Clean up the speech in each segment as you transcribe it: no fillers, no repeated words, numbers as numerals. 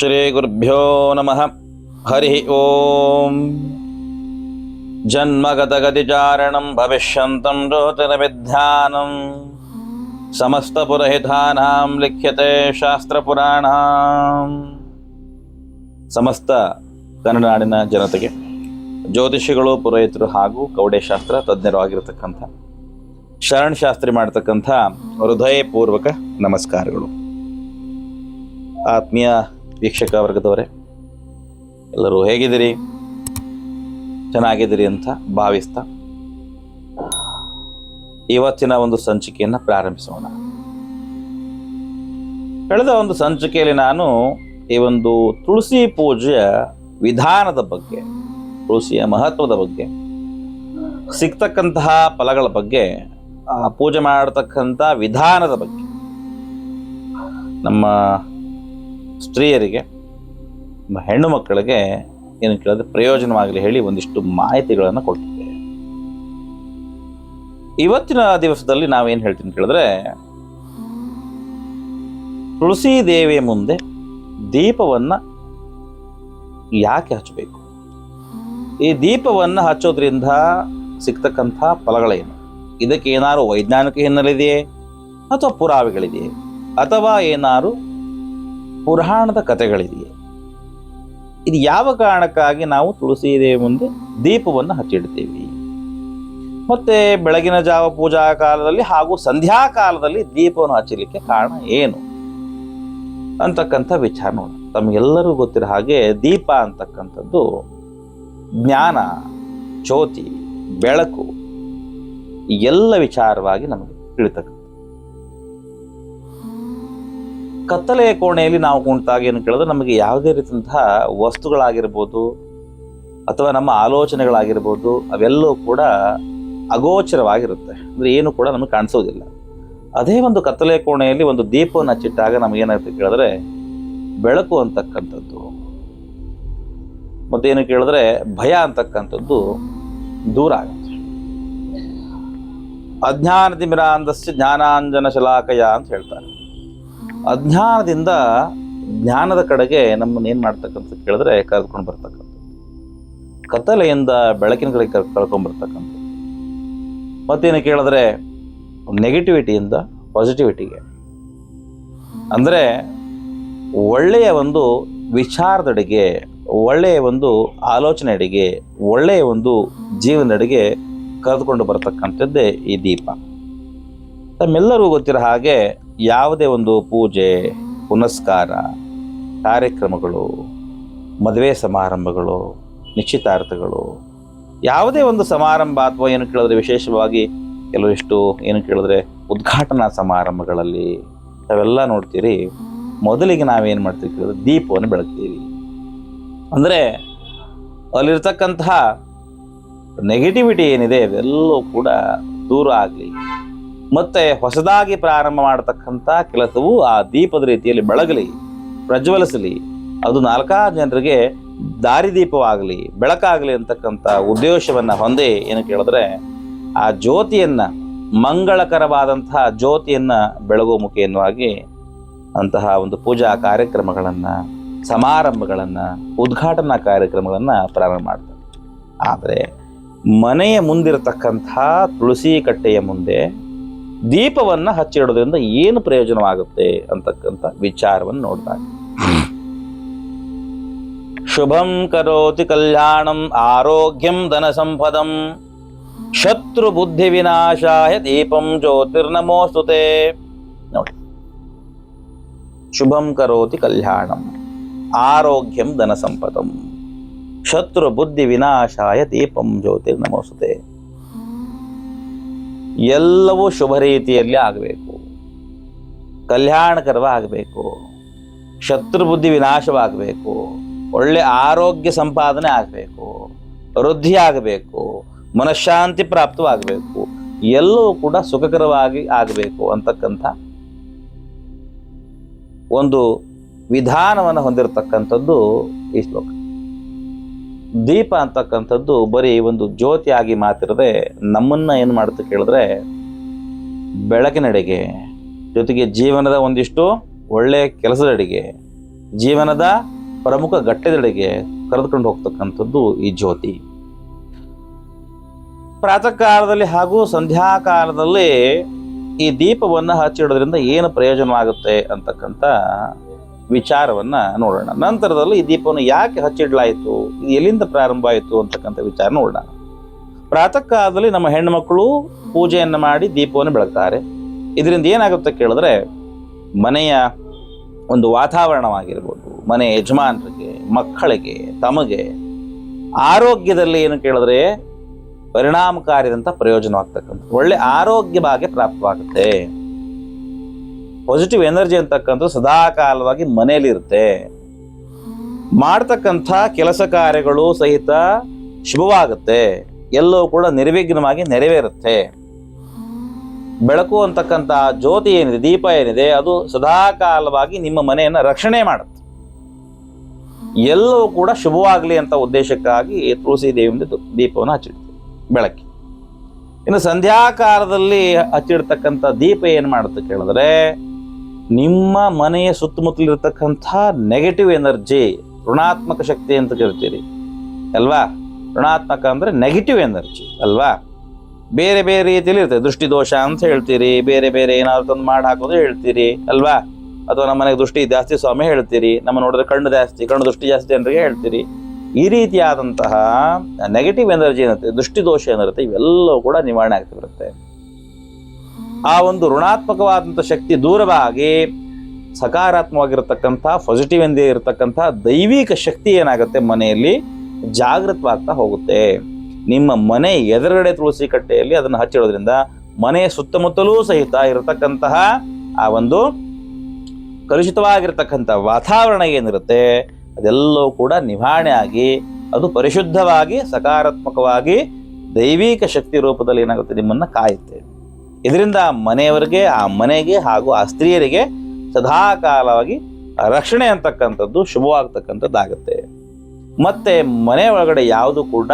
ಶ್ರೀ ಗುರುಭ್ಯೋ ನಮಃ. ಹರಿ ಓಂ. ಜನ್ಮಗತಗತಿಚಾರಣಂ ಭವಿಷ್ಯಂತಂ ಜ್ಯೋತಿರ್ವಿಧ್ಯಾನಂ ಸಮಸ್ತಪುರಹಿತಾನಾಂ ಲಿಖ್ಯತೆ ಶಾಸ್ತ್ರಪುರಾಣಾಂ. ಸಮಸ್ತ ಕನ್ನಡ ನಾಡಿನ ಜನತೆಗೆ ಜ್ಯೋತಿಷಿಗಳು, ಪುರೋಹಿತರು ಹಾಗೂ ಕವಡೆಶಾಸ್ತ್ರ ತಜ್ಞರು ಆಗಿರತಕ್ಕಂಥ ಶರಣ್ ಶಾಸ್ತ್ರಿ ಮಾಡತಕ್ಕಂಥ ಹೃದಯಪೂರ್ವಕ ನಮಸ್ಕಾರಗಳು. ಆತ್ಮೀಯ ವೀಕ್ಷಕ ವರ್ಗದವರೇ, ಎಲ್ಲರೂ ಹೇಗಿದ್ದೀರಿ? ಚೆನ್ನಾಗಿದ್ದೀರಿ ಅಂತ ಭಾವಿಸ್ತಾ ಇವತ್ತಿನ ಒಂದು ಸಂಚಿಕೆಯನ್ನು ಪ್ರಾರಂಭಿಸೋಣ. ಕಳೆದ ಒಂದು ಸಂಚಿಕೆಯಲ್ಲಿ ನಾನು ಈ ಒಂದು ತುಳಸಿ ಪೂಜೆಯ ವಿಧಾನದ ಬಗ್ಗೆ, ತುಳಸಿಯ ಮಹತ್ವದ ಬಗ್ಗೆ, ಸಿಗ್ತಕ್ಕಂತಹ ಫಲಗಳ ಬಗ್ಗೆ, ಪೂಜೆ ಮಾಡತಕ್ಕಂಥ ವಿಧಾನದ ಬಗ್ಗೆ, ನಮ್ಮ ಸ್ತ್ರೀಯರಿಗೆ, ನಮ್ಮ ಹೆಣ್ಣು ಮಕ್ಕಳಿಗೆ ಏನು ಕೇಳಿದ್ರೆ ಪ್ರಯೋಜನವಾಗಲಿ ಹೇಳಿ ಒಂದಿಷ್ಟು ಮಾಹಿತಿಗಳನ್ನು ಕೊಡ್ತಿದ್ದೆ. ಇವತ್ತಿನ ದಿವಸದಲ್ಲಿ ನಾವೇನು ಹೇಳ್ತೀನಿ ಕೇಳಿದ್ರೆ, ತುಳಸಿ ದೇವಿಯ ಮುಂದೆ ದೀಪವನ್ನು ಯಾಕೆ ಹಚ್ಚಬೇಕು, ಈ ದೀಪವನ್ನು ಹಚ್ಚೋದ್ರಿಂದ ಸಿಗ್ತಕ್ಕಂಥ ಫಲಗಳೇನು, ಇದಕ್ಕೆ ಏನಾದ್ರು ವೈಜ್ಞಾನಿಕ ಹಿನ್ನೆಲೆ ಇದೆಯೇ ಅಥವಾ ಪುರಾವೆಗಳಿದೆಯೇ ಅಥವಾ ಏನಾದ್ರು ಪುರಾಣದ ಕಥೆಗಳಿದೆಯೇ, ಇದು ಯಾವ ಕಾರಣಕ್ಕಾಗಿ ನಾವು ತುಳಸಿ ದೇವಿ ಮುಂದೆ ದೀಪವನ್ನು ಹಚ್ಚಿಡ್ತೀವಿ, ಮತ್ತೆ ಬೆಳಗಿನ ಜಾವ ಪೂಜಾ ಕಾಲದಲ್ಲಿ ಹಾಗೂ ಸಂಧ್ಯಾ ಕಾಲದಲ್ಲಿ ದೀಪವನ್ನು ಹಚ್ಚಲಿಕ್ಕೆ ಕಾರಣ ಏನು ಅಂತಕ್ಕಂಥ ವಿಚಾರ ನೋಡ. ತಮಗೆಲ್ಲರೂ ಗೊತ್ತಿರೋ ಹಾಗೆ ದೀಪ ಅಂತಕ್ಕಂಥದ್ದು ಜ್ಞಾನ, ಜ್ಯೋತಿ, ಬೆಳಕು ಎಲ್ಲ ವಿಚಾರವಾಗಿ ನಮಗೆ ತಿಳಿತಕ್ಕಂಥ. ಕತ್ತಲೆಯ ಕೋಣೆಯಲ್ಲಿ ನಾವು ಕುಂತಾಗ ಏನು ಕೇಳಿದ್ರೆ ನಮಗೆ ಯಾವುದೇ ರೀತಿಯಂತಹ ವಸ್ತುಗಳಾಗಿರ್ಬೋದು ಅಥವಾ ನಮ್ಮ ಆಲೋಚನೆಗಳಾಗಿರ್ಬೋದು ಅವೆಲ್ಲವೂ ಕೂಡ ಅಗೋಚರವಾಗಿರುತ್ತೆ. ಅಂದರೆ ಏನು ಕೂಡ ನಮಗೆ ಕಾಣಿಸೋದಿಲ್ಲ. ಅದೇ ಒಂದು ಕತ್ತಲೆಯ ಕೋಣೆಯಲ್ಲಿ ಒಂದು ದೀಪವನ್ನು ಹಚ್ಚಿಟ್ಟಾಗ ನಮಗೇನಾಗುತ್ತೆ ಕೇಳಿದ್ರೆ ಬೆಳಕು ಅಂತಕ್ಕಂಥದ್ದು, ಮತ್ತೇನು ಕೇಳಿದ್ರೆ ಭಯ ಅಂತಕ್ಕಂಥದ್ದು ದೂರ ಆಗುತ್ತೆ. ಅಜ್ಞಾನತಿಮಿರಾಂಧಸ್ಯ ಜ್ಞಾನಾಂಜನ ಶಲಾಕಯ ಅಂತ ಹೇಳ್ತಾರೆ. ಅಜ್ಞಾನದಿಂದ ಜ್ಞಾನದ ಕಡೆಗೆ ನಮ್ಮನ್ನು ಏನು ಮಾಡ್ತಕ್ಕಂಥ ಕೇಳಿದ್ರೆ ಕರೆದುಕೊಂಡು ಬರ್ತಕ್ಕಂಥ, ಕತ್ತಲೆಯಿಂದ ಬೆಳಕಿನ ಕಡೆಗೆ ಕರ್ಕೊಂಡು ಬರ್ತಕ್ಕಂಥ, ಮತ್ತೇನು ಕೇಳಿದ್ರೆ ನೆಗೆಟಿವಿಟಿಯಿಂದ ಪಾಸಿಟಿವಿಟಿಗೆ, ಅಂದರೆ ಒಳ್ಳೆಯ ಒಂದು ವಿಚಾರದೆಡೆಗೆ, ಒಳ್ಳೆಯ ಒಂದು ಆಲೋಚನೆಯಡೆಗೆ, ಒಳ್ಳೆಯ ಒಂದು ಜೀವನದೆಡೆಗೆ ಕರೆದುಕೊಂಡು ಬರತಕ್ಕಂಥದ್ದೇ ಈ ದೀಪ. ತಮ್ಮೆಲ್ಲರಿಗೂ ಗೊತ್ತಿರೋ ಹಾಗೆ ಯಾವುದೇ ಒಂದು ಪೂಜೆ, ಪುನಸ್ಕಾರ, ಕಾರ್ಯಕ್ರಮಗಳು, ಮದುವೆ ಸಮಾರಂಭಗಳು, ನಿಶ್ಚಿತಾರ್ಥಗಳು, ಯಾವುದೇ ಒಂದು ಸಮಾರಂಭ ಅಥವಾ ಏನು ಕೇಳಿದ್ರೆ ವಿಶೇಷವಾಗಿ ಕೆಲವಿಷ್ಟು ಏನು ಕೇಳಿದ್ರೆ ಉದ್ಘಾಟನಾ ಸಮಾರಂಭಗಳಲ್ಲಿ ಅವೆಲ್ಲ ನೋಡ್ತೀರಿ, ಮೊದಲಿಗೆ ನಾವೇನು ಮಾಡ್ತೀವಿ ಕೇಳಿದ್ರೆ ದೀಪವನ್ನು ಬೆಳಗ್ತೀವಿ. ಅಂದರೆ ಅಲ್ಲಿರ್ತಕ್ಕಂತಹ ನೆಗೆಟಿವಿಟಿ ಏನಿದೆ ಅದೆಲ್ಲವೂ ಕೂಡ ದೂರ ಆಗಲಿ, ಮತ್ತೆ ಹೊಸದಾಗಿ ಪ್ರಾರಂಭ ಮಾಡತಕ್ಕಂಥ ಕೆಲಸವು ಆ ದೀಪದ ರೀತಿಯಲ್ಲಿ ಬೆಳಗಲಿ, ಪ್ರಜ್ವಲಿಸಲಿ, ಅದು ನಾಲ್ಕಾರು ಜನರಿಗೆ ದಾರಿದೀಪವಾಗಲಿ, ಬೆಳಕಾಗಲಿ ಅಂತಕ್ಕಂಥ ಉದ್ದೇಶವನ್ನು ಹೊಂದಿ ಏನು ಕೇಳಿದ್ರೆ ಆ ಜ್ಯೋತಿಯನ್ನು, ಮಂಗಳಕರವಾದಂತಹ ಜ್ಯೋತಿಯನ್ನು ಬೆಳಗುವ ಮುಖೇನವಾಗಿ ಅಂತಹ ಒಂದು ಪೂಜಾ ಕಾರ್ಯಕ್ರಮಗಳನ್ನು, ಸಮಾರಂಭಗಳನ್ನು, ಉದ್ಘಾಟನಾ ಕಾರ್ಯಕ್ರಮಗಳನ್ನು ಪ್ರಾರಂಭ ಮಾಡ್ತಾರೆ. ಆದರೆ ಮನೆಯ ಮುಂದಿರತಕ್ಕಂಥ ತುಳಸಿ ಕಟ್ಟೆಯ ಮುಂದೆ ದೀಪವನ್ನು ಹಚ್ಚಿಡೋದ್ರಿಂದ ಏನು ಪ್ರಯೋಜನವಾಗುತ್ತೆ ಅಂತಕ್ಕಂಥ ವಿಚಾರವನ್ನು ನೋಡಿದಾಗ, ಶುಭಂ ಕರೋತಿ ಕಲ್ಯಾಣಂ ಆರೋಗ್ಯಂ ಧನ ಸಂಪದಂ ಶತ್ರು ಬುದ್ಧಿ ವಿನಾಶಾಯ ದೀಪಂ ಜ್ಯೋತಿರ್ನಮೋಸ್ತುತೆ. ನೋಡಿ, ಶುಭಂ ಕರೋತಿ ಕಲ್ಯಾಣಂ ಆರೋಗ್ಯಂ ಧನ ಸಂಪದಂ ಶತ್ರು ಬುದ್ಧಿ ವಿನಾಶಾಯ ದೀಪಂ ಜ್ಯೋತಿರ್ನಮೋಸ್ತುತೆ. ಎಲ್ಲವೂ ಶುಭ ರೀತಿಯಲ್ಲಿ ಆಗಬೇಕು, ಕಲ್ಯಾಣಕರವಾಗಬೇಕು, ಶತ್ರು ಬುದ್ಧಿ ವಿನಾಶವಾಗಬೇಕು, ಒಳ್ಳೆ ಆರೋಗ್ಯ ಸಂಪಾದನೆ ಆಗಬೇಕು, ವೃದ್ಧಿ ಆಗಬೇಕು, ಮನಃಶಾಂತಿ ಪ್ರಾಪ್ತವಾಗಬೇಕು, ಎಲ್ಲವೂ ಕೂಡ ಸುಖಕರವಾಗಿ ಆಗಬೇಕು ಅಂತಕ್ಕಂಥ ಒಂದು ವಿಧಾನವನ್ನು ಹೊಂದಿರತಕ್ಕಂಥದ್ದು ಈ ಶ್ಲೋಕ. ದೀಪ ಅಂತಕ್ಕಂಥದ್ದು ಬರೀ ಒಂದು ಜ್ಯೋತಿಯಾಗಿ ಮಾತಿರದೆ ನಮ್ಮನ್ನ ಏನು ಮಾಡುತ್ತೆ ಕೇಳಿದ್ರೆ ಬೆಳಕಿನೆಡೆಗೆ, ಜೊತೆಗೆ ಜೀವನದ ಒಂದಿಷ್ಟು ಒಳ್ಳೆಯ ಕೆಲಸದೆಡೆಗೆ, ಜೀವನದ ಪ್ರಮುಖ ಘಟ್ಟದೆಡೆಗೆ ಕರೆದುಕೊಂಡು ಹೋಗ್ತಕ್ಕಂಥದ್ದು ಈ ಜ್ಯೋತಿ. ಪ್ರಾತಃ ಕಾಲದಲ್ಲಿ ಹಾಗೂ ಸಂಧ್ಯಾ ಕಾಲದಲ್ಲಿ ಈ ದೀಪವನ್ನು ಹಚ್ಚಿಡೋದ್ರಿಂದ ಏನು ಪ್ರಯೋಜನವಾಗುತ್ತೆ ಅಂತಕ್ಕಂಥ ವಿಚಾರವನ್ನ ನೋಡೋಣ. ನಂತರದಲ್ಲಿ ಈ ದೀಪವನ್ನು ಯಾಕೆ ಹಚ್ಚಿಡ್ಲಾಯಿತು, ಇದು ಎಲ್ಲಿಂದ ಪ್ರಾರಂಭ ಆಯಿತು ಅಂತಕ್ಕಂಥ ವಿಚಾರ ನೋಡೋಣ. ಪ್ರಾತಃ ಕಾಲದಲ್ಲಿ ನಮ್ಮ ಹೆಣ್ಣುಮಕ್ಕಳು ಪೂಜೆಯನ್ನು ಮಾಡಿ ದೀಪವನ್ನು ಬೆಳಗ್ತಾರೆ. ಇದರಿಂದ ಏನಾಗುತ್ತೆ ಕೇಳಿದ್ರೆ, ಮನೆಯ ಒಂದು ವಾತಾವರಣವಾಗಿರ್ಬೋದು, ಮನೆ ಯಜಮಾನರಿಗೆ, ಮಕ್ಕಳಿಗೆ, ತಮಗೆ ಆರೋಗ್ಯದಲ್ಲಿ ಏನು ಕೇಳಿದ್ರೆ ಪರಿಣಾಮಕಾರಿಯಾದಂಥ ಪ್ರಯೋಜನವಾಗ್ತಕ್ಕಂಥ ಒಳ್ಳೆ ಆರೋಗ್ಯ ಭಾಗ್ಯ ಪ್ರಾಪ್ತವಾಗುತ್ತೆ. ಪಾಸಿಟಿವ್ ಎನರ್ಜಿ ಅಂತಕ್ಕಂಥದ್ದು ಸದಾಕಾಲವಾಗಿ ಮನೆಯಲ್ಲಿರುತ್ತೆ. ಮಾಡ್ತಕ್ಕಂಥ ಕೆಲಸ ಕಾರ್ಯಗಳು ಸಹಿತ ಶುಭವಾಗುತ್ತೆ. ಎಲ್ಲವೂ ಕೂಡ ನಿರ್ವಿಘ್ನವಾಗಿ ನೆರವೇರುತ್ತೆ. ಬೆಳಕು ಅಂತಕ್ಕಂಥ ಜ್ಯೋತಿ ಏನಿದೆ, ದೀಪ ಏನಿದೆ, ಅದು ಸದಾಕಾಲವಾಗಿ ನಿಮ್ಮ ಮನೆಯನ್ನು ರಕ್ಷಣೆ ಮಾಡುತ್ತೆ. ಎಲ್ಲವೂ ಕೂಡ ಶುಭವಾಗಲಿ ಅಂತ ಉದ್ದೇಶಕ್ಕಾಗಿ ತುಳಸಿ ದೇವಿಯಿಂದ ದೀಪವನ್ನು ಹಚ್ಚಿಡ್ತೀವಿ ಬೆಳಕಿ. ಇನ್ನು ಸಂಧ್ಯಾಕಾಲದಲ್ಲಿ ಹಚ್ಚಿಡ್ತಕ್ಕಂಥ ದೀಪ ಏನು ಮಾಡುತ್ತೆ ಕೇಳಿದ್ರೆ, ನಿಮ್ಮ ಮನೆಯ ಸುತ್ತಮುತ್ತಲಿರ್ತಕ್ಕಂಥ ನೆಗೆಟಿವ್ ಎನರ್ಜಿ, ಋಣಾತ್ಮಕ ಶಕ್ತಿ ಅಂತ ಕೇಳ್ತೀರಿ ಅಲ್ವಾ. ಋಣಾತ್ಮಕ ಅಂದರೆ ನೆಗೆಟಿವ್ ಎನರ್ಜಿ ಅಲ್ವಾ. ಬೇರೆ ಬೇರೆ ರೀತಿಯಲ್ಲಿ ಇರ್ತದೆ. ದೃಷ್ಟಿದೋಷ ಅಂತ ಹೇಳ್ತೀರಿ, ಬೇರೆ ಬೇರೆ ಏನಾದ್ರು ತಂದು ಮಾಡಿ ಹಾಕೋದು ಹೇಳ್ತೀರಿ ಅಲ್ವಾ. ಅಥವಾ ನಮ್ಮ ಮನೆಗೆ ದೃಷ್ಟಿ ಜಾಸ್ತಿ ಸ್ವಾಮಿ ಹೇಳ್ತೀರಿ, ನಮ್ಮ ನೋಡಿದ್ರೆ ಕಣ್ಣು ಜಾಸ್ತಿ, ಕಣ್ಣು ದೃಷ್ಟಿ ಜಾಸ್ತಿ ಜನರಿಗೆ ಹೇಳ್ತೀರಿ. ಈ ರೀತಿಯಾದಂತಹ ನೆಗೆಟಿವ್ ಎನರ್ಜಿ ಏನಿರುತ್ತೆ, ದೃಷ್ಟಿದೋಷ ಏನಿರುತ್ತೆ, ಇವೆಲ್ಲವೂ ಕೂಡ ನಿವಾರಣೆ ಆಗ್ತಿರುತ್ತೆ. ಆ ಒಂದು ಋಣಾತ್ಮಕವಾದಂಥ ಶಕ್ತಿ ದೂರವಾಗಿ ಸಕಾರಾತ್ಮಕವಾಗಿರತಕ್ಕಂಥ ಪಾಸಿಟಿವ್ ಎಂದೇ ಇರತಕ್ಕಂಥ ದೈವಿಕ ಶಕ್ತಿ ಏನಾಗುತ್ತೆ ಮನೆಯಲ್ಲಿ ಜಾಗೃತವಾಗ್ತಾ ಹೋಗುತ್ತೆ. ನಿಮ್ಮ ಮನೆ ಎದುರುಗಡೆ ತುಳಸಿ ಕಟ್ಟೆಯಲ್ಲಿ ಅದನ್ನು ಹಚ್ಚಿಡೋದ್ರಿಂದ ಮನೆಯ ಸುತ್ತಮುತ್ತಲೂ ಸಹಿತ ಇರತಕ್ಕಂತಹ ಆ ಒಂದು ಕಲುಷಿತವಾಗಿರ್ತಕ್ಕಂಥ ವಾತಾವರಣ ಏನಿರುತ್ತೆ ಅದೆಲ್ಲವೂ ಕೂಡ ನಿವಾರಣೆ ಆಗಿ ಅದು ಪರಿಶುದ್ಧವಾಗಿ ಸಕಾರಾತ್ಮಕವಾಗಿ ದೈವಿಕ ಶಕ್ತಿ ರೂಪದಲ್ಲಿ ಏನಾಗುತ್ತೆ ನಿಮ್ಮನ್ನು ಕಾಯುತ್ತೆ. ಇದರಿಂದ ಮನೆಯವರಿಗೆ, ಆ ಮನೆಗೆ ಹಾಗೂ ಆ ಸ್ತ್ರೀಯರಿಗೆ ಸದಾಕಾಲವಾಗಿ ರಕ್ಷಣೆ ಅಂತಕ್ಕಂಥದ್ದು ಶುಭವಾಗ್ತಕ್ಕಂಥದ್ದಾಗುತ್ತೆ. ಮತ್ತೆ ಮನೆ ಒಳಗಡೆ ಯಾವುದು ಕೂಡ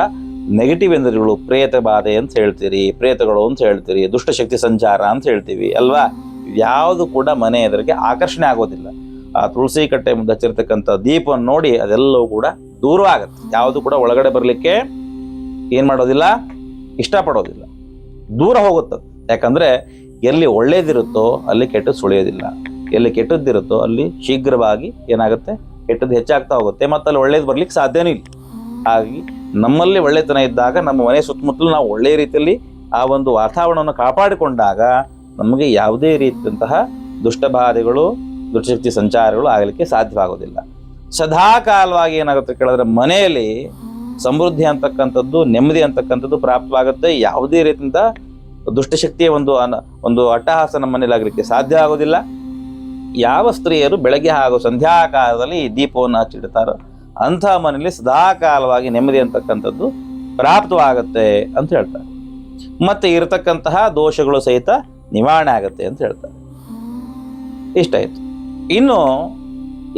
ನೆಗೆಟಿವ್ ಎನರ್ಜಿಗಳು, ಪ್ರೇತ ಬಾಧೆ ಅಂತ ಹೇಳ್ತೀರಿ, ಪ್ರೇತಗಳು ಅಂತ ಹೇಳ್ತೀರಿ, ದುಷ್ಟಶಕ್ತಿ ಸಂಚಾರ ಅಂತ ಹೇಳ್ತೀವಿ ಅಲ್ವಾ, ಯಾವುದು ಕೂಡ ಮನೆ ಎದುರಿಗೆ ಆಕರ್ಷಣೆ ಆಗೋದಿಲ್ಲ. ಆ ತುಳಸಿ ಕಟ್ಟೆ ಮುಂದೆ ಹಚ್ಚಿರ್ತಕ್ಕಂಥ ದೀಪವನ್ನು ನೋಡಿ ಅದೆಲ್ಲವೂ ಕೂಡ ದೂರವಾಗುತ್ತೆ. ಯಾವುದು ಕೂಡ ಒಳಗಡೆ ಬರಲಿಕ್ಕೆ ಏನು ಮಾಡೋದಿಲ್ಲ, ಇಷ್ಟಪಡೋದಿಲ್ಲ, ದೂರ ಹೋಗುತ್ತದೆ. ಯಾಕಂದರೆ ಎಲ್ಲಿ ಒಳ್ಳೇದಿರುತ್ತೋ ಅಲ್ಲಿ ಕೆಟ್ಟದ್ದು ಸುಳಿಯೋದಿಲ್ಲ, ಎಲ್ಲಿ ಕೆಟ್ಟದ್ದಿರುತ್ತೋ ಅಲ್ಲಿ ಶೀಘ್ರವಾಗಿ ಏನಾಗುತ್ತೆ, ಕೆಟ್ಟದ್ದು ಹೆಚ್ಚಾಗ್ತಾ ಹೋಗುತ್ತೆ. ಮತ್ತು ಅಲ್ಲಿ ಒಳ್ಳೇದು ಬರ್ಲಿಕ್ಕೆ ಸಾಧ್ಯನೇ ಇಲ್ಲ. ಹಾಗಾಗಿ ನಮ್ಮಲ್ಲಿ ಒಳ್ಳೆತನ ಇದ್ದಾಗ, ನಮ್ಮ ಮನೆ ಸುತ್ತಮುತ್ತಲು ನಾವು ಒಳ್ಳೆಯ ರೀತಿಯಲ್ಲಿ ಆ ಒಂದು ವಾತಾವರಣವನ್ನು ಕಾಪಾಡಿಕೊಂಡಾಗ ನಮಗೆ ಯಾವುದೇ ರೀತಿಯಂತಹ ದುಷ್ಟಬಾಧೆಗಳು, ದುಷ್ಟಶಕ್ತಿ ಸಂಚಾರಗಳು ಆಗಲಿಕ್ಕೆ ಸಾಧ್ಯವಾಗೋದಿಲ್ಲ. ಸದಾಕಾಲವಾಗಿ ಏನಾಗುತ್ತೆ ಕೇಳಿದ್ರೆ ಮನೆಯಲ್ಲಿ ಸಮೃದ್ಧಿ ಅಂತಕ್ಕಂಥದ್ದು, ನೆಮ್ಮದಿ ಅಂತಕ್ಕಂಥದ್ದು ಪ್ರಾಪ್ತವಾಗುತ್ತೆ. ಯಾವುದೇ ರೀತಿಯಿಂದ ದುಷ್ಟಶಕ್ತಿಯ ಒಂದು ಅಟ್ಟಹಾಸ ನಮ್ಮ ಮನೇಲಿ ಆಗಲಿಕ್ಕೆ ಸಾಧ್ಯ ಆಗೋದಿಲ್ಲ. ಯಾವ ಸ್ತ್ರೀಯರು ಬೆಳಗ್ಗೆ ಹಾಗೂ ಸಂಧ್ಯಾಕಾಲದಲ್ಲಿ ಈ ದೀಪವನ್ನು ಹಚ್ಚಿಡ್ತಾರೋ ಅಂಥ ಮನೆಯಲ್ಲಿ ಸದಾಕಾಲವಾಗಿ ನೆಮ್ಮದಿ ಅಂತಕ್ಕಂಥದ್ದು ಪ್ರಾಪ್ತವಾಗುತ್ತೆ ಅಂತ ಹೇಳ್ತಾರೆ. ಮತ್ತೆ ಇರತಕ್ಕಂತಹ ದೋಷಗಳು ಸಹಿತ ನಿವಾರಣೆ ಆಗುತ್ತೆ ಅಂತ ಹೇಳ್ತಾರೆ. ಇಷ್ಟಾಯಿತು. ಇನ್ನು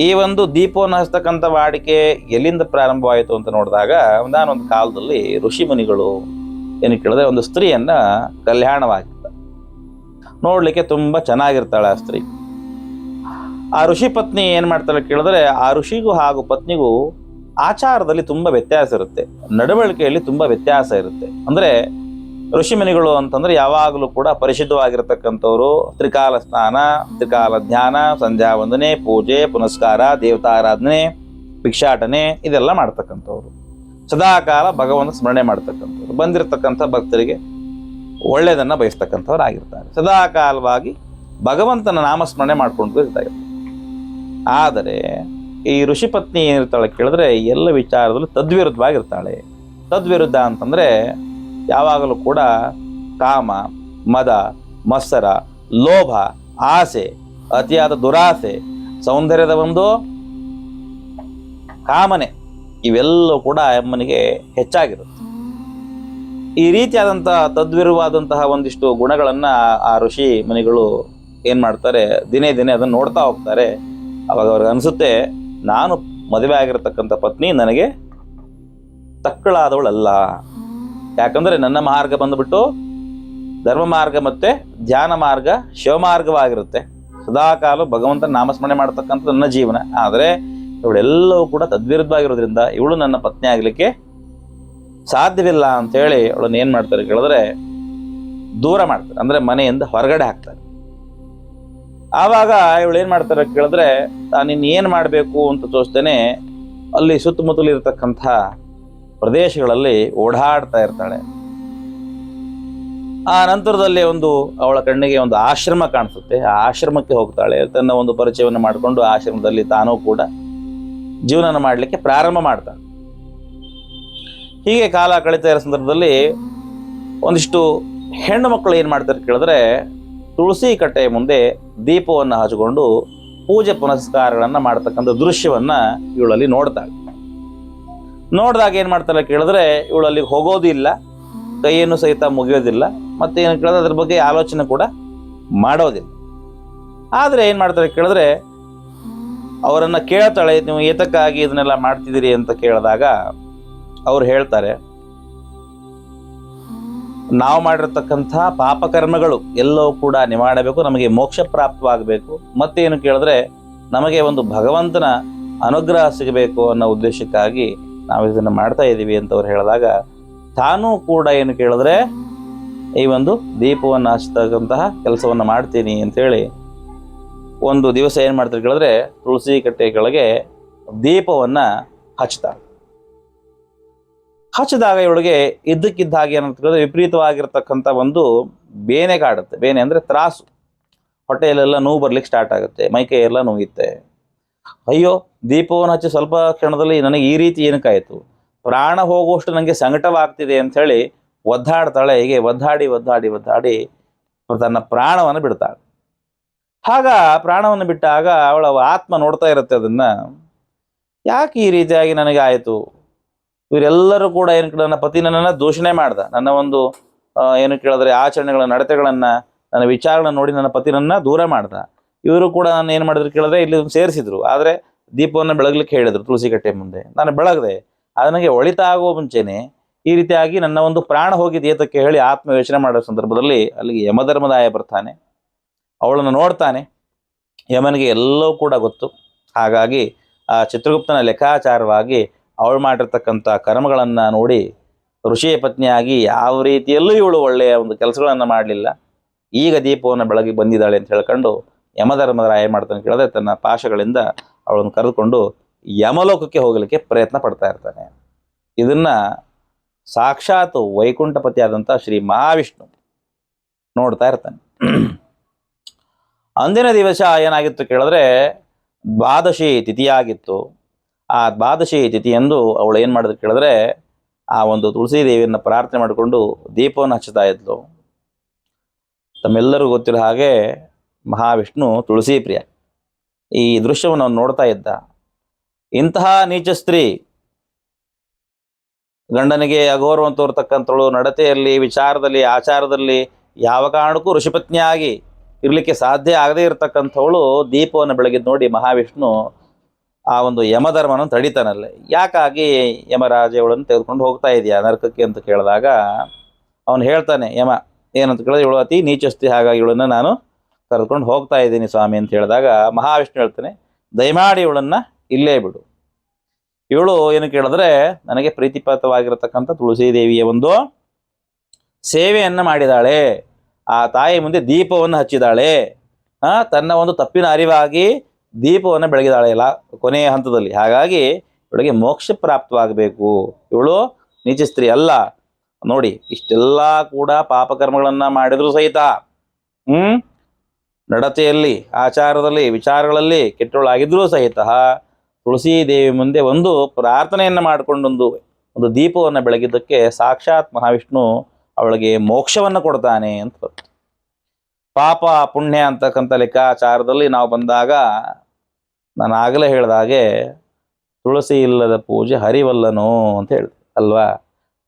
ಈ ಒಂದು ದೀಪವನ್ನು ಹಚ್ಚತಕ್ಕಂಥ ವಾಡಿಕೆ ಎಲ್ಲಿಂದ ಪ್ರಾರಂಭವಾಯಿತು ಅಂತ ನೋಡಿದಾಗ, ಒಂದಾನೊಂದು ಕಾಲದಲ್ಲಿ ಋಷಿ ಮುನಿಗಳು ಏನು ಕೇಳಿದ್ರೆ ಒಂದು ಸ್ತ್ರೀಯನ್ನ ಕಲ್ಯಾಣವಾಗಿತ್ತ, ನೋಡ್ಲಿಕ್ಕೆ ತುಂಬಾ ಚೆನ್ನಾಗಿರ್ತಾಳೆ ಆ ಸ್ತ್ರೀ. ಆ ಋಷಿ ಪತ್ನಿ ಏನ್ ಮಾಡ್ತಾಳೆ ಕೇಳಿದ್ರೆ, ಆ ಋಷಿಗೂ ಹಾಗೂ ಪತ್ನಿಗೂ ಆಚಾರದಲ್ಲಿ ತುಂಬಾ ವ್ಯತ್ಯಾಸ ಇರುತ್ತೆ, ನಡವಳಿಕೆಯಲ್ಲಿ ತುಂಬಾ ವ್ಯತ್ಯಾಸ ಇರುತ್ತೆ. ಅಂದ್ರೆ ಋಷಿಮುನಿಗಳು ಅಂತಂದ್ರೆ ಯಾವಾಗಲೂ ಕೂಡ ಪರಿಶುದ್ಧವಾಗಿರತಕ್ಕಂಥವ್ರು, ತ್ರಿಕಾಲ ಸ್ನಾನ, ತ್ರಿಕಾಲ ಧ್ಯಾನ, ಸಂಧ್ಯಾ ವಂದನೆ, ಪೂಜೆ ಪುನಸ್ಕಾರ, ದೇವತಾರಾಧನೆ, ಭಿಕ್ಷಾಟನೆ ಇದೆಲ್ಲ ಮಾಡ್ತಕ್ಕಂಥವ್ರು, ಸದಾಕಾಲ ಭಗವಂತ ಸ್ಮರಣೆ ಮಾಡ್ತಕ್ಕಂಥವ್ರು, ಬಂದಿರತಕ್ಕಂಥ ಭಕ್ತರಿಗೆ ಒಳ್ಳೆಯದನ್ನು ಬಯಸ್ತಕ್ಕಂಥವ್ರು ಆಗಿರ್ತಾರೆ. ಸದಾಕಾಲವಾಗಿ ಭಗವಂತನ ನಾಮಸ್ಮರಣೆ ಮಾಡ್ಕೊಂಡು ಇರ್ತಾರೆ. ಆದರೆ ಈ ಋಷಿ ಪತ್ನಿ ಏನಿರ್ತಾಳೆ ಕೇಳಿದ್ರೆ ಎಲ್ಲ ವಿಚಾರದಲ್ಲೂ ತದ್ವಿರುದ್ಧವಾಗಿರ್ತಾಳೆ. ತದ್ವಿರುದ್ಧ ಅಂತಂದರೆ ಯಾವಾಗಲೂ ಕೂಡ ಕಾಮ, ಮದ, ಮತ್ಸರ, ಲೋಭ, ಆಸೆ, ಅತಿಯಾದ ದುರಾಸೆ, ಸೌಂದರ್ಯದ ಒಂದು ಕಾಮನೆ ಇವೆಲ್ಲವೂ ಕೂಡ ಅಮ್ಮನಿಗೆ ಹೆಚ್ಚಾಗಿರುತ್ತೆ. ಈ ರೀತಿಯಾದಂತಹ ತದ್ವಿರುವಾದಂತಹ ಒಂದಿಷ್ಟು ಗುಣಗಳನ್ನು ಆ ಋಷಿ ಮುನಿಗಳು ಏನು ಮಾಡ್ತಾರೆ, ದಿನೇ ದಿನೇ ಅದನ್ನು ನೋಡ್ತಾ ಹೋಗ್ತಾರೆ. ಅವಾಗ ಅವ್ರಿಗೆ ಅನಿಸುತ್ತೆ, ನಾನು ಮದುವೆ ಆಗಿರತಕ್ಕಂಥ ಪತ್ನಿ ನನಗೆ ತಕ್ಕಳಾದವಳಲ್ಲ. ಯಾಕಂದರೆ ನನ್ನ ಮಾರ್ಗ ಬಂದುಬಿಟ್ಟು ಧರ್ಮ ಮಾರ್ಗ ಮತ್ತು ಧ್ಯಾನ ಮಾರ್ಗ ಶಿವಮಾರ್ಗವಾಗಿರುತ್ತೆ. ಸದಾಕಾಲ ಭಗವಂತನ ನಾಮಸ್ಮರಣೆ ಮಾಡ್ತಕ್ಕಂಥದ್ದು ನನ್ನ ಜೀವನ. ಆದರೆ ಇವಳೆಲ್ಲವೂ ಕೂಡ ತದ್ವಿರುದ್ಧವಾಗಿರೋದ್ರಿಂದ ಇವಳು ನನ್ನ ಪತ್ನಿ ಆಗ್ಲಿಕ್ಕೆ ಸಾಧ್ಯವಿಲ್ಲ ಅಂತೇಳಿ ಅವಳನ್ನ ಏನ್ ಮಾಡ್ತಾರೆ ಕೇಳಿದ್ರೆ ದೂರ ಮಾಡ್ತಾರೆ, ಅಂದ್ರೆ ಮನೆಯಿಂದ ಹೊರಗಡೆ ಹಾಕ್ತಾರೆ. ಆವಾಗ ಇವಳು ಏನ್ ಮಾಡ್ತಾರೆ ಕೇಳಿದ್ರೆ ತಾನಿನ್ ಏನ್ ಮಾಡ್ಬೇಕು ಅಂತ ತೋರಿಸ್ತೇನೆ ಅಲ್ಲಿ ಸುತ್ತಮುತ್ತಲು ಇರತಕ್ಕಂಥ ಪ್ರದೇಶಗಳಲ್ಲಿ ಓಡಾಡ್ತಾ ಇರ್ತಾಳೆ. ಆ ನಂತರದಲ್ಲಿ ಅವಳ ಕಣ್ಣಿಗೆ ಒಂದು ಆಶ್ರಮ ಕಾಣಿಸುತ್ತೆ. ಆ ಆಶ್ರಮಕ್ಕೆ ಹೋಗ್ತಾಳೆ. ತನ್ನ ಒಂದು ಪರಿಚಯವನ್ನು ಮಾಡಿಕೊಂಡು ಆಶ್ರಮದಲ್ಲಿ ತಾನೂ ಕೂಡ ಜೀವನ ಮಾಡಲಿಕ್ಕೆ ಪ್ರಾರಂಭ ಮಾಡ್ತಾಳೆ. ಹೀಗೆ ಕಾಲ ಕಳೀತಾ ಇರೋ ಸಂದರ್ಭದಲ್ಲಿ ಒಂದಿಷ್ಟು ಹೆಣ್ಣು ಮಕ್ಕಳು ಏನ್ ಮಾಡ್ತಾರೆ ಕೇಳಿದ್ರೆ ತುಳಸಿ ಕಟ್ಟೆಯ ಮುಂದೆ ದೀಪವನ್ನು ಹಚ್ಚಿಕೊಂಡು ಪೂಜೆ ಪುನಸ್ಕಾರಗಳನ್ನ ಮಾಡ್ತಕ್ಕಂಥ ದೃಶ್ಯವನ್ನ ಇವಳಲ್ಲಿ ನೋಡ್ತಾಳೆ. ನೋಡಿದಾಗ ಏನ್ ಮಾಡ್ತಾಳೆ ಕೇಳಿದ್ರೆ ಇವಳಲ್ಲಿ ಹೋಗೋದಿಲ್ಲ, ಕೈಯನ್ನು ಸಹಿತ ಮುಗಿಯೋದಿಲ್ಲ, ಮತ್ತೆ ಏನು ಕೇಳಿದ್ರೆ ಅದ್ರ ಬಗ್ಗೆ ಆಲೋಚನೆ ಕೂಡ ಮಾಡೋದಿಲ್ಲ. ಆದ್ರೆ ಏನ್ ಮಾಡ್ತಾರೆ ಕೇಳಿದ್ರೆ ಅವರನ್ನ ಕೇಳ್ತಾಳೆ, ನೀವು ಏತಕ್ಕಾಗಿ ಇದನ್ನೆಲ್ಲ ಮಾಡ್ತಿದ್ದೀರಿ ಅಂತ ಕೇಳಿದಾಗ ಅವ್ರು ಹೇಳ್ತಾರೆ, ನಾವು ಮಾಡಿರ್ತಕ್ಕಂಥ ಪಾಪಕರ್ಮಗಳು ಎಲ್ಲವೂ ಕೂಡ ನಿವಾರಣಬೇಕು, ನಮಗೆ ಮೋಕ್ಷ ಪ್ರಾಪ್ತವಾಗಬೇಕು, ಮತ್ತೇನು ಕೇಳಿದ್ರೆ ನಮಗೆ ಒಂದು ಭಗವಂತನ ಅನುಗ್ರಹ ಸಿಗಬೇಕು ಅನ್ನೋ ಉದ್ದೇಶಕ್ಕಾಗಿ ನಾವು ಇದನ್ನು ಮಾಡ್ತಾ ಇದ್ದೀವಿ ಅಂತ ಅವ್ರು ಹೇಳಿದಾಗ ತಾನೂ ಕೂಡ ಏನು ಕೇಳಿದ್ರೆ ಈ ಒಂದು ದೀಪವನ್ನು ಹಚ್ಚತಕ್ಕಂತಹ ಕೆಲಸವನ್ನು ಮಾಡ್ತೀನಿ ಅಂತೇಳಿ ಒಂದು ದಿವಸ ಏನು ಮಾಡ್ತಾರೆ ಕೇಳಿದ್ರೆ ತುಳಸಿ ಕಟ್ಟೆ ಕೆಳಗೆ ದೀಪವನ್ನು ಹಚ್ತಾಳೆ. ಹಚ್ಚಿದಾಗ ಇವಳಿಗೆ ಇದ್ದಕ್ಕಿದ್ದ ಹಾಗೆ ಏನಂತ ಕೇಳಿದ್ರೆ ವಿಪರೀತವಾಗಿರ್ತಕ್ಕಂಥ ಒಂದು ಬೇನೆ ಕಾಡುತ್ತೆ. ಬೇನೆ ಅಂದರೆ ತ್ರಾಸು, ಹೊಟ್ಟೆಯಲ್ಲೆಲ್ಲ ನೋವು ಬರ್ಲಿಕ್ಕೆ ಸ್ಟಾರ್ಟ್ ಆಗುತ್ತೆ, ಮೈಕೈ ಎಲ್ಲ ನೋಯುತ್ತೆ. ಅಯ್ಯೋ, ದೀಪವನ್ನು ಹಚ್ಚಿ ಸ್ವಲ್ಪ ಕ್ಷಣದಲ್ಲಿ ನನಗೆ ಈ ರೀತಿ ಏನಕ್ಕಾಯಿತು, ಪ್ರಾಣ ಹೋಗುವಷ್ಟು ನನಗೆ ಸಂಕಟವಾಗ್ತಿದೆ ಅಂಥೇಳಿ ಒದ್ದಾಡ್ತಾಳೆ. ಹೀಗೆ ಒದ್ದಾಡಿ ತನ್ನ ಪ್ರಾಣವನ್ನು ಬಿಡ್ತಾಳೆ. ಆಗ ಪ್ರಾಣವನ್ನು ಬಿಟ್ಟಾಗ ಅವಳ ಆತ್ಮ ನೋಡ್ತಾ ಇರುತ್ತೆ ಅದನ್ನ, ಯಾಕೆ ಈ ರೀತಿಯಾಗಿ ನನಗೆ ಆಯಿತು, ಇವರೆಲ್ಲರೂ ಕೂಡ ಏನು ನನ್ನ ಪತಿ ನನ್ನನ್ನು ದೂಷಣೆ ಮಾಡ್ದ, ನನ್ನ ಒಂದು ಏನು ಕೇಳಿದ್ರೆ ಆಚರಣೆಗಳ ನಡತೆಗಳನ್ನ ನನ್ನ ವಿಚಾರಗಳನ್ನ ನೋಡಿ ನನ್ನ ಪತಿ ನನ್ನ ದೂರ ಮಾಡ್ದ. ಇವರು ಕೂಡ ನಾನು ಏನು ಮಾಡಿದ್ರು ಕೇಳಿದ್ರೆ ಇಲ್ಲಿ ಸೇರಿಸಿದ್ರು, ಆದರೆ ದೀಪವನ್ನು ಬೆಳಗ್ಲಿಕ್ಕೆ ಹೇಳಿದ್ರು ತುಳಸಿ ಕಟ್ಟೆ ಮುಂದೆ. ನಾನು ಬೆಳಗದೆ, ಅದು ನನಗೆ ಒಳಿತ ಆಗುವ ಮುಂಚೆನೆ ಈ ರೀತಿಯಾಗಿ ನನ್ನ ಒಂದು ಪ್ರಾಣ ಹೋಗಿದೆ ಏತಕ್ಕೆ ಹೇಳಿ ಆತ್ಮ ಯೋಚನೆ ಮಾಡೋ ಸಂದರ್ಭದಲ್ಲಿ ಅಲ್ಲಿಗೆ ಯಮಧರ್ಮದಾಯ ಬರ್ತಾನೆ. ಅವಳನ್ನು ನೋಡ್ತಾನೆ. ಯಮನಿಗೆ ಎಲ್ಲವೂ ಕೂಡ ಗೊತ್ತು. ಹಾಗಾಗಿ ಆ ಚಿತ್ರಗುಪ್ತನ ಲೆಕ್ಕಾಚಾರವಾಗಿ ಅವಳು ಮಾಡಿರ್ತಕ್ಕಂಥ ಕರ್ಮಗಳನ್ನು ನೋಡಿ ಋಷಿಯ ಪತ್ನಿಯಾಗಿ ಯಾವ ರೀತಿಯಲ್ಲೂ ಇವಳು ಒಳ್ಳೆಯ ಒಂದು ಕೆಲಸಗಳನ್ನು ಮಾಡಲಿಲ್ಲ, ಈಗ ದೀಪವನ್ನು ಬೆಳಗ್ಗೆ ಬಂದಿದ್ದಾಳೆ ಅಂತ ಹೇಳ್ಕೊಂಡು ಯಮಧರ್ಮರಾಯ ಏನು ಮಾಡ್ತಾನೆ ಕೇಳಿದ್ರೆ ತನ್ನ ಪಾಶಗಳಿಂದ ಅವಳನ್ನು ಕರೆದುಕೊಂಡು ಯಮಲೋಕಕ್ಕೆ ಹೋಗಲಿಕ್ಕೆ ಪ್ರಯತ್ನ ಪಡ್ತಾ ಇರ್ತಾನೆ. ಇದನ್ನ ಸಾಕ್ಷಾತ್ ವೈಕುಂಠಪತಿ ಆದಂಥ ಶ್ರೀ ಮಹಾವಿಷ್ಣು ನೋಡ್ತಾ ಇರ್ತಾನೆ. ಅಂದಿನ ದಿವಸ ಏನಾಗಿತ್ತು ಕೇಳಿದ್ರೆ ದ್ವಾದಶಿ ತಿಥಿಯಾಗಿತ್ತು. ಆ ದ್ವಾದಶಿ ತಿಥಿಯಂದು ಅವಳು ಏನು ಮಾಡಿದ್ರು ಕೇಳಿದ್ರೆ ಆ ಒಂದು ತುಳಸಿ ದೇವಿಯನ್ನು ಪ್ರಾರ್ಥನೆ ಮಾಡಿಕೊಂಡು ದೀಪವನ್ನು ಹಚ್ಚುತ್ತಾ ಇದ್ಲು. ತಮ್ಮೆಲ್ಲರಿಗೂ ಗೊತ್ತಿರೋ ಹಾಗೆ ಮಹಾವಿಷ್ಣು ತುಳಸಿ ಪ್ರಿಯ. ಈ ದೃಶ್ಯವನ್ನು ಅವನು ನೋಡ್ತಾ ಇದ್ದ. ಇಂತಹ ನೀಚ ಸ್ತ್ರೀ ಗಂಡನಿಗೆ ಅಗೌರವ ತೋರ್ತಕ್ಕಂಥವಳು, ನಡತೆಯಲ್ಲಿ, ವಿಚಾರದಲ್ಲಿ, ಆಚಾರದಲ್ಲಿ ಯಾವ ಕಾರಣಕ್ಕೂ ಋಷಿಪತ್ನಿಯಾಗಿ ಇರಲಿಕ್ಕೆ ಸಾಧ್ಯ ಆಗದೇ ಇರತಕ್ಕಂಥವಳು ದೀಪವನ್ನು ಬೆಳಗಿದ್ದು ನೋಡಿ ಮಹಾವಿಷ್ಣು ಆ ಒಂದು ಯಮಧರ್ಮನ ತಡಿತಾನಲ್ಲೇ. ಯಾಕಾಗಿ ಯಮರಾಜ ಇವಳನ್ನು ತೆಗೆದುಕೊಂಡು ಹೋಗ್ತಾ ಇದೆಯಾ ನರಕಕ್ಕೆ ಅಂತ ಕೇಳಿದಾಗ ಅವನು ಹೇಳ್ತಾನೆ, ಯಮ ಏನಂತ ಕೇಳಿದ್ರೆ ಇವಳು ಅತಿ ನೀಚಸ್ತಿ, ಹಾಗಾಗಿ ಇವಳನ್ನು ನಾನು ಕರೆದುಕೊಂಡು ಹೋಗ್ತಾ ಇದ್ದೀನಿ ಸ್ವಾಮಿ ಅಂತ ಹೇಳಿದಾಗ ಮಹಾವಿಷ್ಣು ಹೇಳ್ತಾನೆ, ದಯಮಾಡಿ ಇವಳನ್ನು ಇಲ್ಲೇ ಬಿಡು. ಇವಳು ಏನು ಕೇಳಿದ್ರೆ ನನಗೆ ಪ್ರೀತಿಪಾತ್ರವಾಗಿರತಕ್ಕಂಥ ತುಳಸಿ ದೇವಿಯ ಒಂದು ಸೇವೆಯನ್ನು ಮಾಡಿದಾಳೆ, ಆ ತಾಯಿ ಮುಂದೆ ದೀಪವನ್ನು ಹಚ್ಚಿದಾಳೆ, ತನ್ನ ಒಂದು ತಪ್ಪಿನ ಅರಿವಾಗಿ ದೀಪವನ್ನು ಬೆಳಗಿದಾಳೆ ಇಲ್ಲ ಕೊನೆಯ ಹಂತದಲ್ಲಿ. ಹಾಗಾಗಿ ಇವಳಿಗೆ ಮೋಕ್ಷ ಪ್ರಾಪ್ತವಾಗಬೇಕು, ಇವಳು ನೀಚ ಸ್ತ್ರೀ ಅಲ್ಲ. ನೋಡಿ, ಇಷ್ಟೆಲ್ಲ ಕೂಡ ಪಾಪಕರ್ಮಗಳನ್ನ ಮಾಡಿದ್ರು ಸಹಿತ ನಡತೆಯಲ್ಲಿ, ಆಚಾರದಲ್ಲಿ, ವಿಚಾರಗಳಲ್ಲಿ ಕೆಟ್ಟವಳಾಗಿದ್ರೂ ಸಹಿತ ತುಳಸಿ ದೇವಿ ಮುಂದೆ ಒಂದು ಪ್ರಾರ್ಥನೆಯನ್ನು ಮಾಡಿಕೊಂಡೊಂದು ಒಂದು ದೀಪವನ್ನು ಬೆಳಗಿದ್ದಕ್ಕೆ ಸಾಕ್ಷಾತ್ ಮಹಾವಿಷ್ಣು ಅವಳಿಗೆ ಮೋಕ್ಷವನ್ನು ಕೊಡ್ತಾನೆ ಅಂತ. ಪಾಪ ಪುಣ್ಯ ಅಂತಕ್ಕಂಥ ಲೆಕ್ಕಾಚಾರದಲ್ಲಿ ನಾವು ಬಂದಾಗ ನಾನು ಆಗಲೇ ಹೇಳಿದಾಗೆ ತುಳಸಿ ಇಲ್ಲದ ಪೂಜೆ ಹರಿವಲ್ಲನು ಅಂತ ಹೇಳಿದೆ ಅಲ್ವಾ.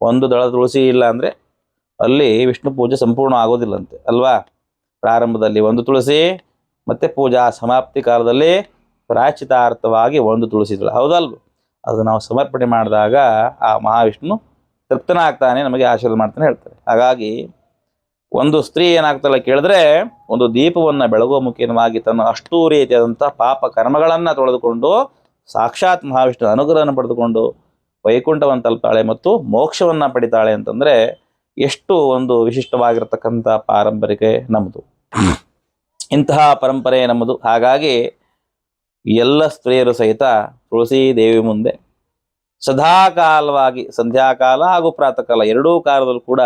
ಒಂದು ದಳ ತುಳಸಿ ಇಲ್ಲ ಅಂದರೆ ಅಲ್ಲಿ ವಿಷ್ಣು ಪೂಜೆ ಸಂಪೂರ್ಣ ಆಗೋದಿಲ್ಲಂತೆ ಅಲ್ವಾ. ಪ್ರಾರಂಭದಲ್ಲಿ ಒಂದು ತುಳಸಿ, ಮತ್ತೆ ಪೂಜಾ ಸಮಾಪ್ತಿ ಕಾಲದಲ್ಲಿ ಪ್ರಾಯಶ್ಚಿತಾರ್ಥವಾಗಿ ಒಂದು ತುಳಸಿ ದಳ, ಹೌದಲ್ವ. ಅದು ನಾವು ಸಮರ್ಪಣೆ ಮಾಡಿದಾಗ ಆ ಮಹಾವಿಷ್ಣು ತೃಪ್ತನಾಗ್ತಾನೆ, ನಮಗೆ ಆಶೀರ್ವಾದ ಮಾಡ್ತಾನೆ ಹೇಳ್ತಾರೆ. ಹಾಗಾಗಿ ಒಂದು ಸ್ತ್ರೀ ಏನಾಗ್ತಲ್ಲ ಕೇಳಿದ್ರೆ ಒಂದು ದೀಪವನ್ನು ಬೆಳಗುವ ಮುಖೇನವಾಗಿ ತನ್ನ ಅಷ್ಟೂ ರೀತಿಯಾದಂಥ ಪಾಪ ಕರ್ಮಗಳನ್ನು ತೊಳೆದುಕೊಂಡು ಸಾಕ್ಷಾತ್ ಮಹಾವಿಷ್ಣು ಅನುಗ್ರಹವನ್ನು ಪಡೆದುಕೊಂಡು ವೈಕುಂಠವನ್ನು ತಲುಪ್ತಾಳೆ ಮತ್ತು ಮೋಕ್ಷವನ್ನು ಪಡಿತಾಳೆ ಅಂತಂದರೆ ಎಷ್ಟು ಒಂದು ವಿಶಿಷ್ಟವಾಗಿರ್ತಕ್ಕಂಥ ಪಾರಂಪರಿಕೆ ನಮ್ಮದು. ಇಂತಹ ಪರಂಪರೆ ನಮ್ಮದು. ಹಾಗಾಗಿ ಎಲ್ಲ ಸ್ತ್ರೀಯರು ಸಹಿತ ತುಳಸಿ ದೇವಿ ಮುಂದೆ ಸದಾಕಾಲವಾಗಿ ಸಂಧ್ಯಾಕಾಲ ಹಾಗೂ ಪ್ರಾತಃ ಕಾಲ ಎರಡೂ ಕಾಲದಲ್ಲೂ ಕೂಡ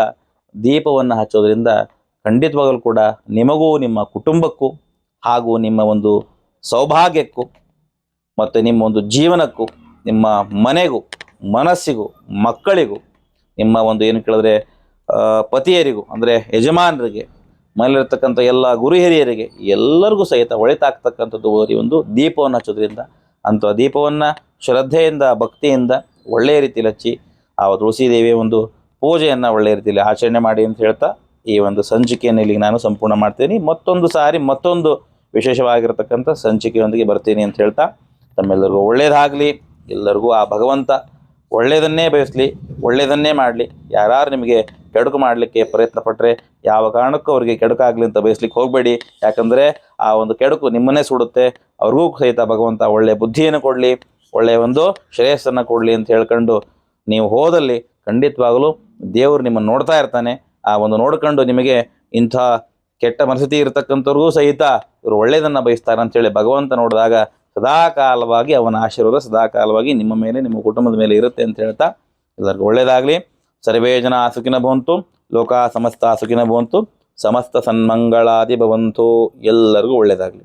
ದೀಪವನ್ನು ಹಚ್ಚೋದ್ರಿಂದ ಖಂಡಿತವಾಗಲೂ ಕೂಡ ನಿಮಗೂ ನಿಮ್ಮ ಕುಟುಂಬಕ್ಕೂ ಹಾಗೂ ನಿಮ್ಮ ಒಂದು ಸೌಭಾಗ್ಯಕ್ಕೂ ಮತ್ತು ನಿಮ್ಮ ಒಂದು ಜೀವನಕ್ಕೂ ನಿಮ್ಮ ಮನೆಗೂ ಮನಸ್ಸಿಗೂ ಮಕ್ಕಳಿಗೂ ನಿಮ್ಮ ಒಂದು ಏನು ಕೇಳಿದ್ರೆ ಪತಿಯರಿಗೂ ಅಂದರೆ ಯಜಮಾನರಿಗೆ ಮನೆಯಲ್ಲಿರ್ತಕ್ಕಂಥ ಎಲ್ಲ ಗುರು ಹಿರಿಯರಿಗೆ ಎಲ್ಲರಿಗೂ ಸಹಿತ ಒಳಿತಾಗ್ತಕ್ಕಂಥದ್ದು ಈ ಒಂದು ದೀಪವನ್ನು ಹಚ್ಚೋದ್ರಿಂದ ಅಂಥ ದೀಪವನ್ನು ಶ್ರದ್ಧೆಯಿಂದ ಭಕ್ತಿಯಿಂದ ಒಳ್ಳೆಯ ರೀತಿಯಲ್ಲಿ ಹಚ್ಚಿ ಆ ತುಳಸಿ ದೇವಿಯ ಒಂದು ಪೂಜೆಯನ್ನು ಒಳ್ಳೆಯ ರೀತಿಯಲ್ಲಿ ಆಚರಣೆ ಮಾಡಿ ಅಂತ ಹೇಳ್ತಾ ಈ ಒಂದು ಸಂಚಿಕೆಯನ್ನು ಇಲ್ಲಿಗೆ ನಾನು ಸಂಪೂರ್ಣ ಮಾಡ್ತೀನಿ. ಮತ್ತೊಂದು ಸಾರಿ ಮತ್ತೊಂದು ವಿಶೇಷವಾಗಿರತಕ್ಕಂಥ ಸಂಚಿಕೆಯೊಂದಿಗೆ ಬರ್ತೀನಿ ಅಂತ ಹೇಳ್ತಾ ತಮ್ಮೆಲ್ಲರಿಗೂ ಒಳ್ಳೆಯದಾಗಲಿ. ಎಲ್ಲರಿಗೂ ಆ ಭಗವಂತ ಒಳ್ಳೆಯದನ್ನೇ ಬಯಸಲಿ, ಒಳ್ಳೆಯದನ್ನೇ ಮಾಡಲಿ. ಯಾರು ನಿಮಗೆ ಕೆಡುಕು ಮಾಡಲಿಕ್ಕೆ ಪ್ರಯತ್ನ ಪಟ್ಟರೆ ಯಾವ ಕಾರಣಕ್ಕೂ ಅವರಿಗೆ ಕೆಡುಕಾಗಲಿ ಅಂತ ಬಯಸ್ಲಿಕ್ಕೆ ಹೋಗಬೇಡಿ. ಯಾಕಂದರೆ ಆ ಒಂದು ಕೆಡುಕು ನಿಮ್ಮನ್ನೇ ಸುಡುತ್ತೆ. ಅವ್ರಿಗೂ ಸಹಿತ ಭಗವಂತ ಒಳ್ಳೆಯ ಬುದ್ಧಿಯನ್ನು ಕೊಡಲಿ, ಒಳ್ಳೆಯ ಒಂದು ಶ್ರೇಯಸ್ಸನ್ನು ಕೊಡಲಿ ಅಂತ ಹೇಳ್ಕೊಂಡು ನೀವು ಹೋದಲ್ಲಿ ಖಂಡಿತವಾಗಲೂ ದೇವರು ನಿಮ್ಮನ್ನು ನೋಡ್ತಾ ಇರ್ತಾನೆ. ಆ ಒಂದು ನೋಡ್ಕೊಂಡು ನಿಮಗೆ ಇಂಥ ಕೆಟ್ಟ ಮನಸ್ಥಿತಿ ಇರತಕ್ಕಂಥವ್ರಿಗೂ ಸಹಿತ ಇವರು ಒಳ್ಳೆಯದನ್ನು ಬಯಸ್ತಾರೆ ಅಂತೇಳಿ ಭಗವಂತ ನೋಡಿದಾಗ ಸದಾಕಾಲವಾಗಿ ಅವನ ಆಶೀರ್ವಾದ ಸದಾಕಾಲವಾಗಿ ನಿಮ್ಮ ಮೇಲೆ ನಿಮ್ಮ ಕುಟುಂಬದ ಮೇಲೆ ಇರುತ್ತೆ ಅಂತ ಹೇಳ್ತಾ ಎಲ್ಲರಿಗೂ ಒಳ್ಳೆಯದಾಗಲಿ. ಸರ್ವೇ ಜನ ಸುಖಿನ ಭವಂತು, ಲೋಕ ಸಮಸ್ತ ಸುಖಿನ ಭವಂತು, ಸಮಸ್ತ ಸನ್ಮಂಗಳಾದಿ ಭವಂತು. ಎಲ್ಲರಿಗೂ ಒಳ್ಳೆಯದಾಗಲಿ.